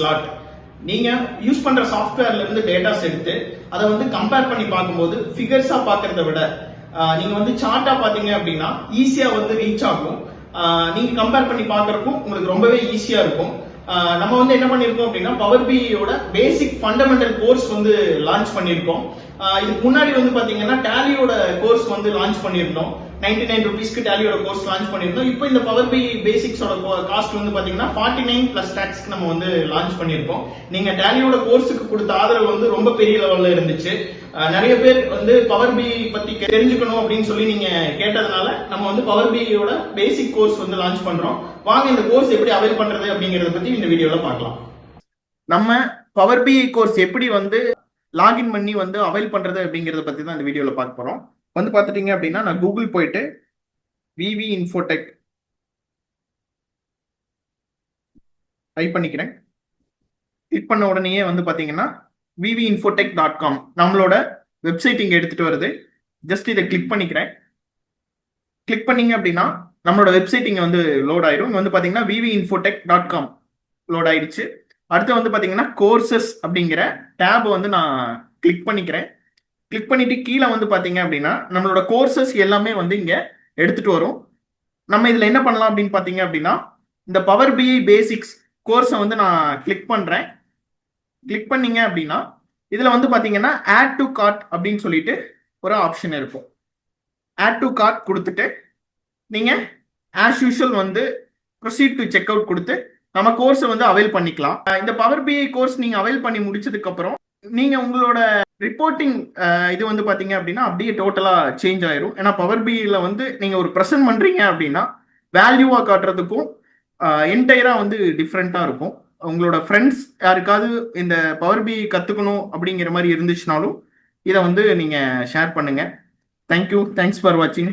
Slot. நீங்க use பண்ற சாஃப்ட்வேர்ல இருந்து டேட்டாஸ் எடுத்து அதை வந்து கம்பேர் பண்ணி பார்க்கும்போது ஃபிகர்ஸா பாக்குறத விட நீங்க வந்து சார்ட்டா பாத்தீங்க அப்படின்னா ஈஸியா வந்து ரீச் ஆகும். நீங்க கம்பேர் பண்ணி பாக்குறதுக்கும் உங்களுக்கு ரொம்பவே ஈஸியா இருக்கும். நம்ம வந்து என்ன பண்ணிருக்கோம் அப்படின்னா பவர் பிஐயோட பேசிக் ஃபண்டமெண்டல் கோர்ஸ் வந்து லான்ச் பண்ணிருக்கோம். இதுக்கு முன்னாடி வந்து பாத்தீங்கன்னா டேலியோட கோர்ஸ் வந்து லான்ச் பண்ணிருந்தோம். 99 rupeesக்கு டேலியோட கோர்ஸ் லான்ச் பண்ணிருந்தோம். இப்போ இந்த பவர் பிஐ பேசிக்ஸோட காஸ்ட் வந்து பாத்தீங்கன்னா 49 பிளஸ் டாக்ஸ்க்கு நம்ம வந்து லான்ச் பண்ணிருக்கோம். நீங்க டேலியோட கோர்ஸுக்கு கொடுத்த ஆதரவு வந்து ரொம்ப பெரிய லெவல்ல இருந்துச்சு. நிறைய பேர் வந்து பவர் பிஐ பத்தி தெரிஞ்சுக்கணும் அப்படின்னு சொல்லி நீங்க கேட்டதுனால நம்ம வந்து பவர் பிஐயோட பேசிக் கோர்ஸ் வந்து லான்ச் பண்றோம். வாங்க இந்த கோர்ஸ் எப்படி அவைல் பண்றது அப்படிங்கறத பத்தி இந்த வீடியோல பார்க்கலாம். நம்ம பவர் பிஐ கோர்ஸ் எப்படி வந்து லாகின் பண்ணி வந்து அவைல் பண்றது அப்படிங்கறத பத்தி தான் இந்த வீடியோல பார்க்க போறோம். வந்து பாத்துட்டீங்க அப்படின்னா நான் கூகுள் போயிட்டு விவி இன்ஃபோடெக் டைப் பண்ணிக்கிறேன். கிளிக் பண்ண உடனேயே வந்து பாத்தீங்கன்னா vivinfotech.com நம்மளோட வெப்சைட் இங்க எடுத்துட்டு வருது. ஜஸ்ட் இதை கிளிக் பண்ணிக்கிறேன். கிளிக் பண்ணீங்க அப்படின்னா நம்மளோட வெப்சைட் இங்க வந்து லோட் ஆயிரும். இங்க வந்து பாத்தீங்கன்னா vivinfotech.com லோட் ஆயிடுச்சு. அடுத்து வந்து பாத்தீங்கன்னா கோர்சஸ் அப்படிங்கிற டேப் வந்து நான் கிளிக் பண்ணிக்கிறேன். கிளிக் பண்ணிட்டு கீழே வந்து பாத்தீங்க அப்படின்னா நம்மளோட கோர்சஸ் எல்லாமே வந்து இங்க எடுத்துட்டு வரும். நம்ம இதுல என்ன பண்ணலாம் அப்படின்னு பாத்தீங்க அப்படின்னா இந்த பவர் பிஐ பேசிக்ஸ் கோர்ஸை வந்து நான் கிளிக் பண்றேன். கிளிக் பண்ணீங்க அப்படின்னா இதுல வந்து பாத்தீங்கன்னா ஆட் டு கார்ட் அப்படின்னு சொல்லிட்டு ஒரு ஆப்ஷன் இருக்கும். ஆட் டு கார்ட் கொடுத்துட்டு நீங்க ஆஸ் யூஷுவல் வந்து ப்ரொசீட் டு செக் அவுட் கொடுத்து நம்ம கோர்ஸை வந்து அவைல் பண்ணிக்கலாம். இந்த பவர் பிஐ கோர்ஸ் நீங்க அவைல் பண்ணி முடிச்சதுக்கு அப்புறம் நீங்க உங்களோட ரிப்போர்ட்டிங் இது வந்து பாத்தீங்க அப்படின்னா அப்படியே டோட்டலா சேஞ்ச் ஆயிரும். ஏன்னா பவர் பிஐல வந்து நீங்க ஒரு ப்ரெசென்ட் பண்றீங்க அப்படின்னா வேல்யூவா காட்டுறதுக்கும் என்டையரா வந்து டிஃப்ரெண்டா இருக்கும். உங்களோட ஃப்ரெண்ட்ஸ் யாருக்காவது இந்த பவர் பிஐ கத்துக்கணும் அப்படிங்கிற மாதிரி இருந்துச்சுனாலும் இதை வந்து நீங்க ஷேர் பண்ணுங்க. தேங்க்யூ. தேங்க்ஸ் ஃபார் வாட்சிங்.